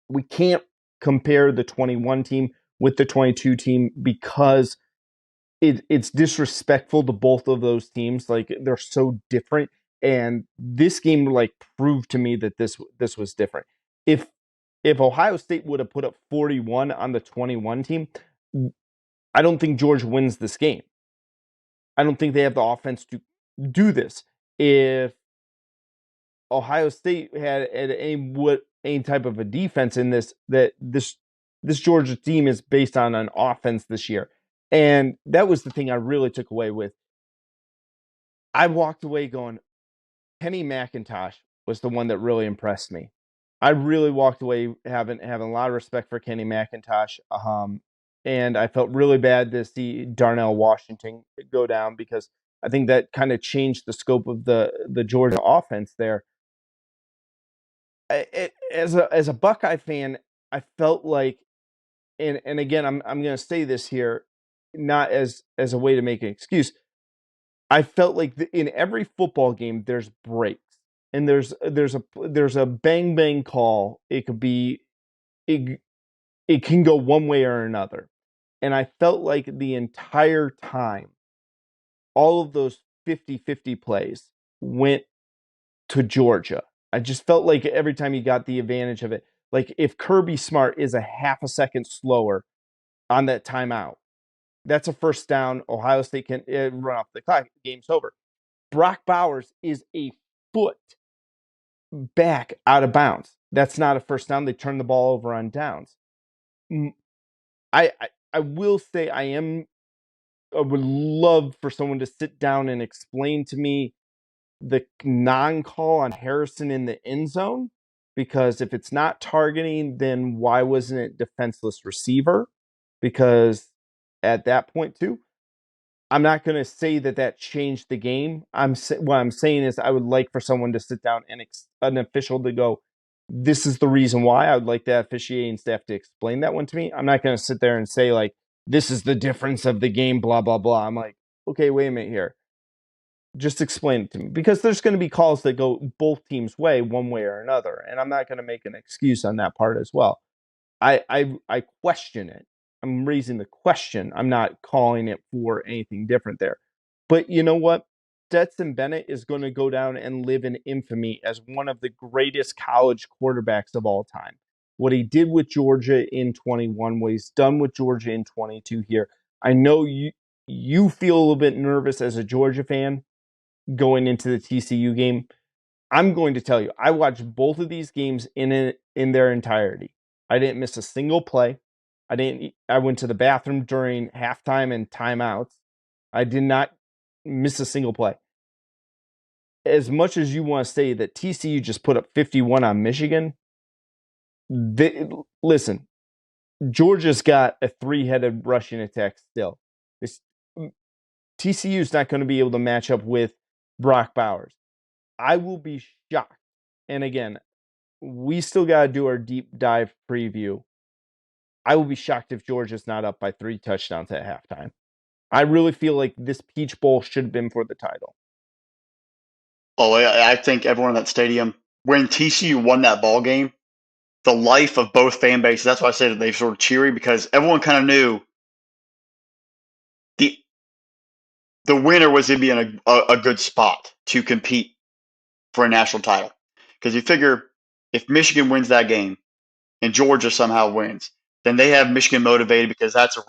We can't compare the 21 team with the 22 team because it's disrespectful to both of those teams. Like, they're so different. And this game like proved to me that this was different. If Ohio State would have put up 41 on the 21 team, I don't think Georgia wins this game. I don't think they have the offense to do this. If Ohio State had any type of a defense in this Georgia team is based on an offense this year. And that was the thing I really took away with. I walked away going, Kenny McIntosh was the one that really impressed me. I really walked away having a lot of respect for Kenny McIntosh. And I felt really bad to see Darnell Washington go down because I think that kind of changed the scope of the Georgia offense there. As a Buckeye fan, I felt like, and again, I'm going to say this here, not as a way to make an excuse. I felt like in every football game, there's breaks, and there's a bang bang call. It could be it can go one way or another, and I felt like the entire time, all of those 50-50 plays went to Georgia. I just felt like every time you got the advantage of it, like if Kirby Smart is a half a second slower on that timeout, that's a first down. Ohio State can run off the clock. Game's over. Brock Bowers is a foot back out of bounds. That's not a first down. They turn the ball over on downs. I will say I would love for someone to sit down and explain to me the non-call on Harrison in the end zone, because if it's not targeting, then why wasn't it defenseless receiver? Because at that point too, I'm not going to say that changed the game. What I'm saying is I would like for someone to sit down and an official to go, this is the reason why. I would like the officiating staff to explain that one to me. I'm not going to sit there and say like, this is the difference of the game, blah, blah, blah. I'm like, okay, wait a minute here. Just explain it to me, because there's going to be calls that go both teams' way, one way or another. And I'm not going to make an excuse on that part as well. I question it. I'm raising the question. I'm not calling it for anything different there. But you know what? Stetson Bennett is going to go down and live in infamy as one of the greatest college quarterbacks of all time. What he did with Georgia in 21, what he's done with Georgia in 22 here. I know you feel a little bit nervous as a Georgia fan going into the TCU game. I'm going to tell you, I watched both of these games in their entirety. I didn't miss a single play. I went to the bathroom during halftime and timeouts. I did not miss a single play. As much as you want to say that TCU just put up 51 on Michigan, listen, Georgia's got a three-headed rushing attack still. TCU is not going to be able to match up with Brock Bowers. I will be shocked. And again, we still got to do our deep dive preview. I will be shocked if Georgia's not up by 3 touchdowns at halftime. I really feel like this Peach Bowl should have been for the title. Oh, I think everyone in that stadium, when TCU won that ball game, the life of both fan bases, that's why I said they sort of cheery, because everyone kind of knew the winner was going to be in a good spot to compete for a national title. Because you figure if Michigan wins that game and Georgia somehow wins, then they have Michigan motivated, because that's a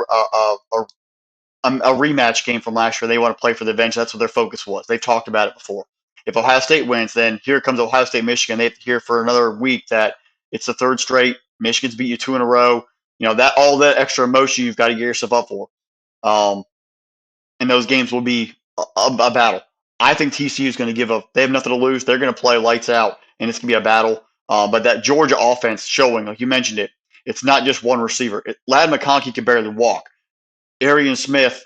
rematch game from last year. They want to play for the advantage. That's what their focus was. They've talked about it before. If Ohio State wins, then here comes Ohio State, Michigan. They have to hear for another week that it's the third straight. Michigan's beat you 2 in a row. You know, that all that extra emotion you've got to get yourself up for. And those games will be a battle. I think TCU is going to give up. They have nothing to lose. They're going to play lights out, and it's going to be a battle. But that Georgia offense showing, like you mentioned it, it's not just one receiver. Ladd McConkey can barely walk. Arian Smith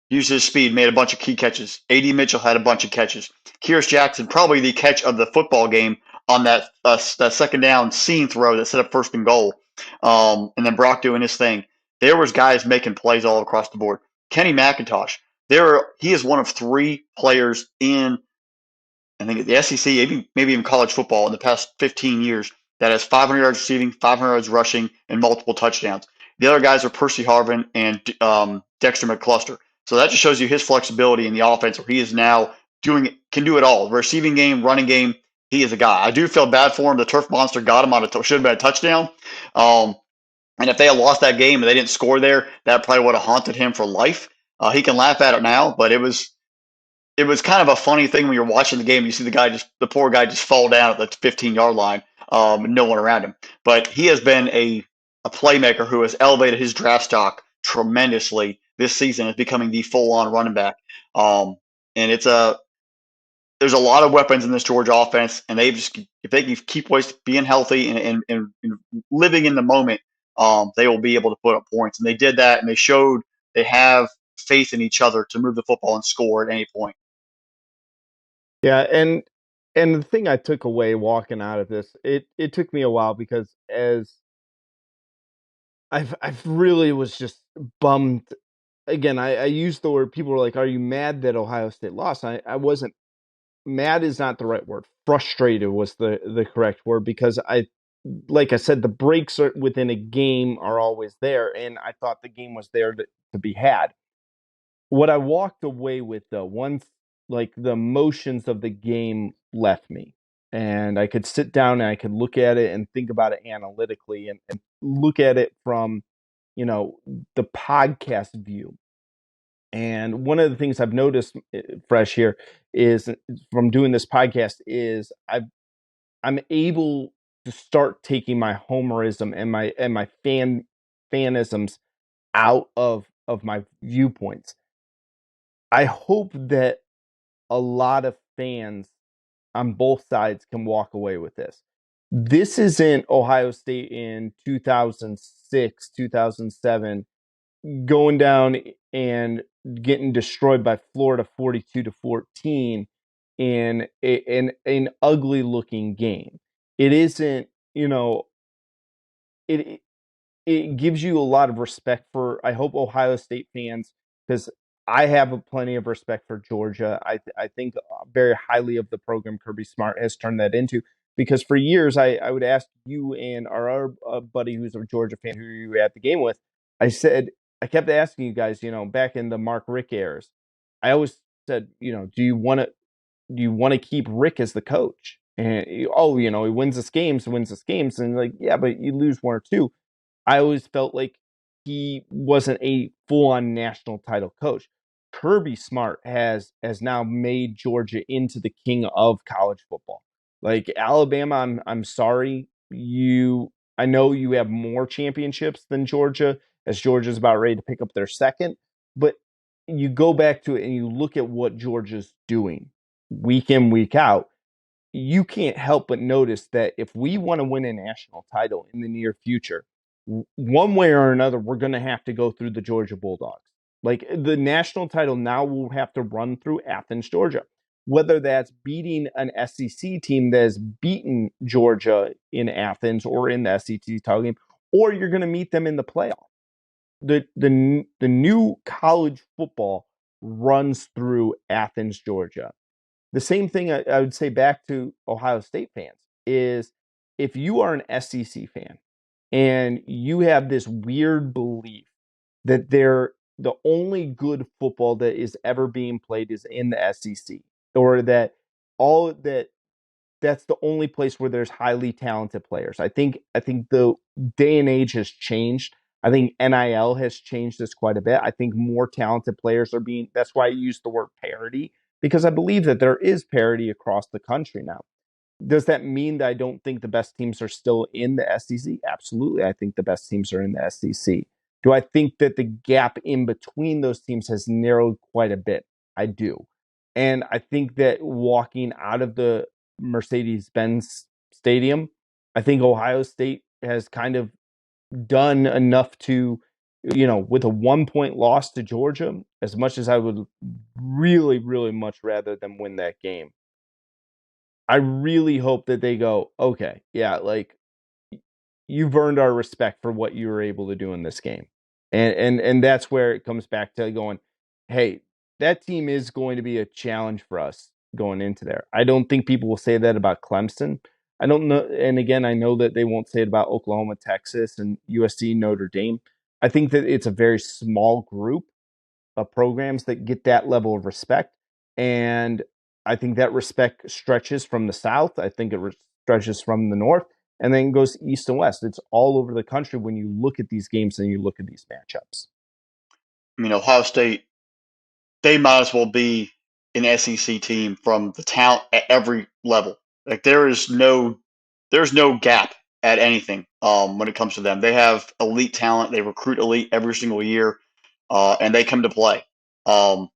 used his speed, made a bunch of key catches. A.D. Mitchell had a bunch of catches. Kyrus Jackson, probably the catch of the football game on that second down seam throw that set up first and goal. And then Brock doing his thing. There was guys making plays all across the board. Kenny McIntosh, he is one of 3 players in, I think, the SEC, maybe even college football in the past 15 years that has 500 yards receiving, 500 yards rushing, and multiple touchdowns. The other guys are Percy Harvin and Dexter McCluster. So that just shows you his flexibility in the offense, where he is now can do it all. Receiving game, running game, he is a guy. I do feel bad for him. The turf monster got him on should have been a touchdown. Um, and if they had lost that game and they didn't score there, that probably would have haunted him for life. He can laugh at it now, but it was kind of a funny thing when you're watching the game. You see the poor guy just fall down at the 15-yard line, no one around him. But he has been a playmaker who has elevated his draft stock tremendously this season, is becoming the full on running back. And there's a lot of weapons in this Georgia offense, and if they can keep ways being healthy and living in the moment, they will be able to put up points. And they did that, and they showed they have faith in each other to move the football and score at any point. Yeah, and the thing I took away walking out of this, it took me a while because as I've really was just bummed. Again, I used the word, people were like, "Are you mad that Ohio State lost?" I wasn't. Mad is not the right word. Frustrated was the correct word, because like I said, the breaks are within a game are always there, and I thought the game was there to be had. What I walked away with, though, once like the emotions of the game left me, and I could sit down and I could look at it and think about it analytically, and look at it from, the podcast view. And one of the things I've noticed, fresh here, is from doing this podcast is I'm able to start taking my homerism and my fanisms out of my viewpoints. I hope that a lot of fans on both sides can walk away with this. This isn't Ohio State in 2006, 2007 going down and getting destroyed by Florida 42-14 in an ugly looking game. It isn't, it it gives you a lot of respect for, I hope, Ohio State fans, because I have plenty of respect for Georgia. I think very highly of the program Kirby Smart has turned that into, because for years I would ask you and our other buddy who's a Georgia fan who you were at the game with. I kept asking you guys, back in the Mark Rick eras, I always said, do you want to keep Rick as the coach? And he wins this games, and like, yeah, but you lose one or two. I always felt like he wasn't a full-on national title coach. Kirby Smart has now made Georgia into the king of college football. Like Alabama, I'm sorry. I know you have more championships than Georgia, as Georgia's about ready to pick up their second, but you go back to it and you look at what Georgia's doing week in, week out. You can't help but notice that if we want to win a national title in the near future, one way or another, we're going to have to go through the Georgia Bulldogs. Like the national title now will have to run through Athens, Georgia. Whether that's beating an SEC team that has beaten Georgia in Athens or in the SEC title game, or you're going to meet them in the playoff. The new college football runs through Athens, Georgia. The same thing I would say back to Ohio State fans is, if you are an SEC fan and you have this weird belief that the only good football that is ever being played is in the SEC, or that all that that's the only place where there's highly talented players. I think the day and age has changed. I think NIL has changed this quite a bit. I think more talented players are being. That's why I use the word parity, because I believe that there is parity across the country now. Does that mean that I don't think the best teams are still in the SEC? Absolutely. I think the best teams are in the SEC. Do I think that the gap in between those teams has narrowed quite a bit? I do. And I think that walking out of the Mercedes Benz Stadium, I think Ohio State has kind of done enough to, with a 1 point loss to Georgia, as much as I would really, really much rather them win that game, I really hope that they go, okay, yeah, like you've earned our respect for what you were able to do in this game. And that's where it comes back to going, hey, that team is going to be a challenge for us going into there. I don't think people will say that about Clemson. I don't know. And again, I know that they won't say it about Oklahoma, Texas, and USC, Notre Dame. I think that it's a very small group of programs that get that level of respect. And I think that respect stretches from the South. I think it stretches from the North, and then goes East and West. It's all over the country when you look at these games and you look at these matchups. I mean, Ohio State, they might as well be an SEC team from the talent at every level. Like there's no gap at anything when it comes to them. They have elite talent. They recruit elite every single year, and they come to play. Um,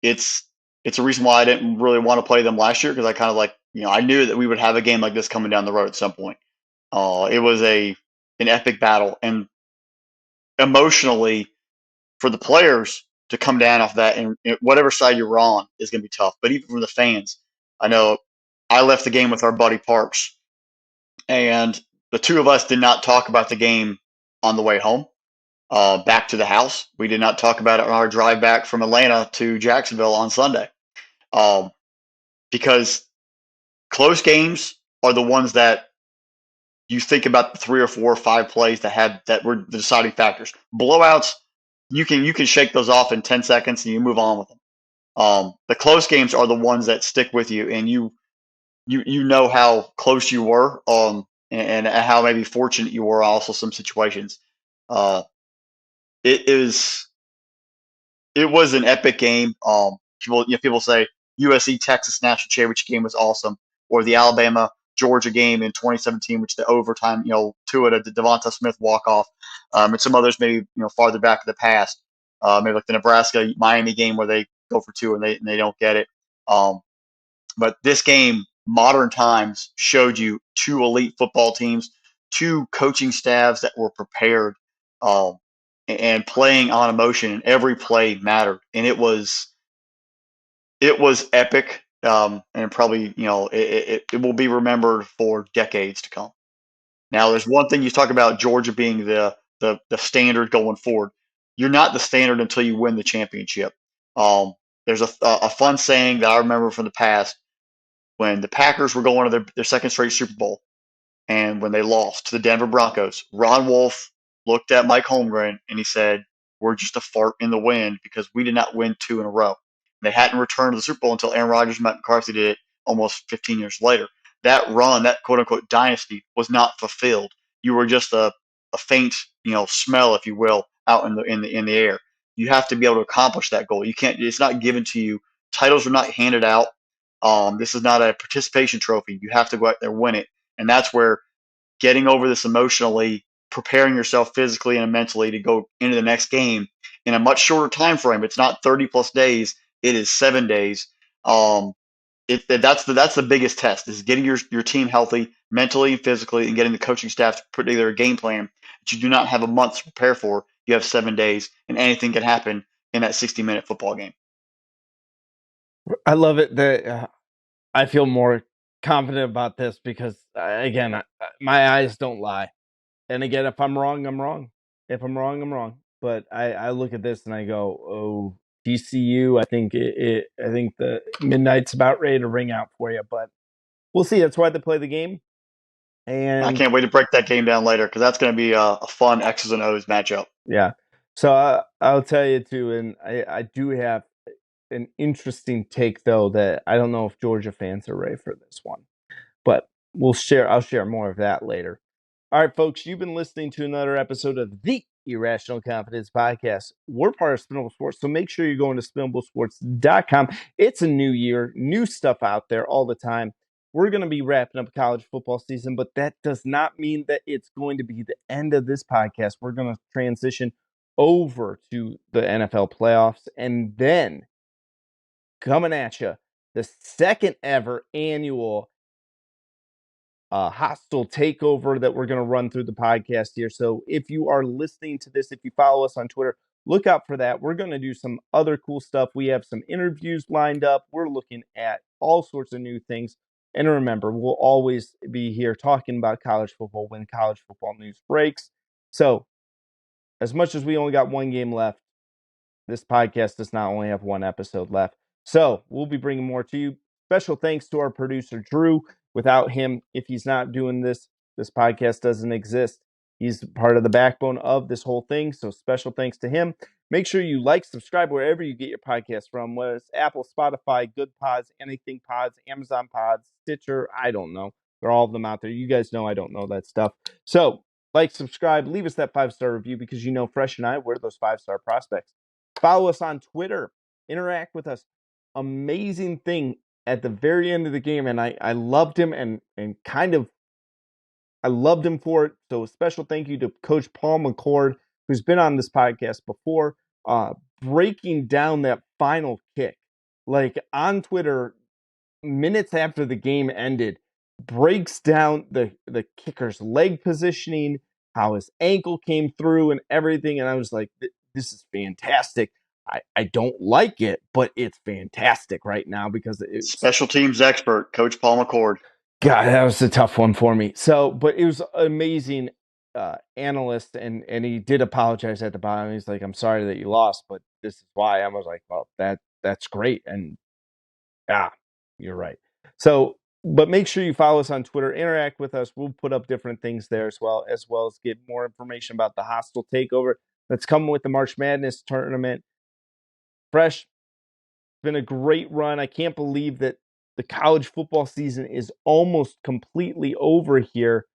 it's it's a reason why I didn't really want to play them last year because I kind of like I knew that we would have a game like this coming down the road at some point. It was an epic battle, and emotionally for the players to come down off that, and whatever side you're on is going to be tough. But even for the fans, I know I left the game with our buddy Parks, and the two of us did not talk about the game on the way home. Back to the house, we did not talk about it on our drive back from Atlanta to Jacksonville on Sunday, um, because close games are the ones that you think about the 3 or 4 or 5 plays that were the deciding factors. Blowouts, you can shake those off in 10 seconds and you move on with them. The close games are the ones that stick with you, and you know how close you were, and how maybe fortunate you were. Also, some situations. Uh, it is it was an epic game. People say USC Texas national championship game was awesome, or the Alabama Georgia game in 2017, which the overtime, two at a Devonta Smith walk off, and some others maybe farther back in the past, maybe like the Nebraska Miami game where they go for two and they don't get it. Um, but this game, modern times, showed you two elite football teams, two coaching staffs that were prepared, um, and playing on emotion, and every play mattered, and it was epic, and probably it will be remembered for decades to come. Now, there's one thing you talk about Georgia being the standard going forward. You're not the standard until you win the championship. Um, there's a fun saying that I remember from the past when the Packers were going to their second straight Super Bowl, and when they lost to the Denver Broncos. Ron Wolf looked at Mike Holmgren and he said, "We're just a fart in the wind because we did not win two in a row." They hadn't returned to the Super Bowl until Aaron Rodgers and Matt McCarthy did it almost 15 years later. That run, that quote unquote dynasty, was not fulfilled. You were just a faint, smell, if you will, out in the air. You have to be able to accomplish that goal. You can't. It's not given to you. Titles are not handed out. This is not a participation trophy. You have to go out there and win it, and that's where getting over this emotionally, preparing yourself physically and mentally to go into the next game in a much shorter time frame. It's not 30 plus days; it is 7 days. Um, that's the biggest test, is getting your team healthy mentally and physically, and getting the coaching staff to put together a game plan that you do not have a month to prepare for. You have 7 days, and anything can happen in that 60-minute football game. I love it that I feel more confident about this because, again, my eyes don't lie. And again, if I'm wrong, I'm wrong. If I'm wrong, I'm wrong. But I look at this and I go, oh, TCU. I think the midnight's about ready to ring out for you. But we'll see. That's why they play the game. I And can't wait to break that game down later because that's going to be a fun X's and O's matchup. yeah, so I'll tell you too. And I do have an interesting take though that I don't know if Georgia fans are ready for this one. But I'll share more of that later. All right, folks, you've been listening to another episode of the Irrational Confidence Podcast. We're part of Spinable Sports, so make sure you're going to spinablesports.com. It's a new year, new stuff out there all the time. We're going to be wrapping up college football season, but that does not mean that it's going to be the end of this podcast. We're going to transition over to the NFL playoffs, and then coming at you, the second ever annual hostile takeover that we're going to run through the podcast here. So if you are listening to this, if you follow us on Twitter, look out for that. We're going to do some other cool stuff. We have some interviews lined up. We're looking at all sorts of new things. And remember, we'll always be here talking about college football when college football news breaks. So as much as we only got one game left, this podcast does not only have one episode left. So we'll be bringing more to you. Special thanks to our producer, Drew. Without him, if he's not doing this, this podcast doesn't exist. He's part of the backbone of this whole thing. So special thanks to him. Make sure you like, subscribe wherever you get your podcast from, whether it's Apple, Spotify, Good Pods, Anything Pods, Amazon Pods, Stitcher. I don't know. There are all of them out there. You guys know I don't know that stuff. So like, subscribe, leave us that 5-star review because Fresh and I, we're those 5-star prospects. Follow us on Twitter. Interact with us. Amazing thing at the very end of the game, and I loved him and kind of I loved him for it. So a special thank you to Coach Paul McCord, who's been on this podcast before, breaking down that final kick. Like on Twitter, minutes after the game ended, breaks down the kicker's leg positioning, how his ankle came through and everything. And I was like, this is fantastic. I don't like it, but it's fantastic right now because it's Special teams expert, Coach Paul McCord. God, that was a tough one for me. So, but it was amazing analyst, and he did apologize at the bottom. He's like, "I'm sorry that you lost, but this is why." I was like, "Well, that's great," and you're right. So, but make sure you follow us on Twitter, interact with us. We'll put up different things there as well as get more information about the hostile takeover that's coming with the March Madness tournament. Fresh, been a great run. I can't believe that the college football season is almost completely over here.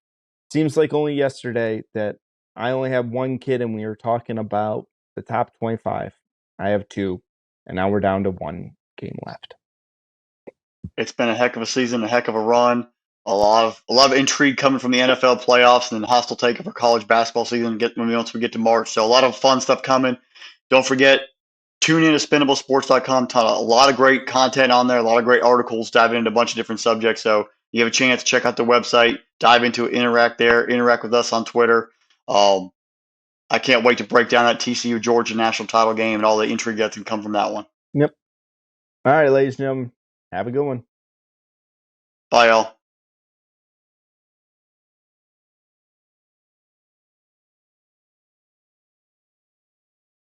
Seems like only yesterday that I only have one kid and we were talking about the top 25. I have two, and now we're down to one game left. It's been a heck of a season, a heck of a run. A lot of intrigue coming from the NFL playoffs and then the hostile takeover college basketball season once we get to March. So a lot of fun stuff coming. Don't forget, tune in to SpendableSports.com. A lot of great content on there, a lot of great articles diving into a bunch of different subjects. So you have a chance to check out the website, dive into it, interact there, interact with us on Twitter. I can't wait to break down that TCU Georgia national title game and all the intrigue that can come from that one. Yep. All right, ladies and gentlemen, have a good one. Bye, y'all.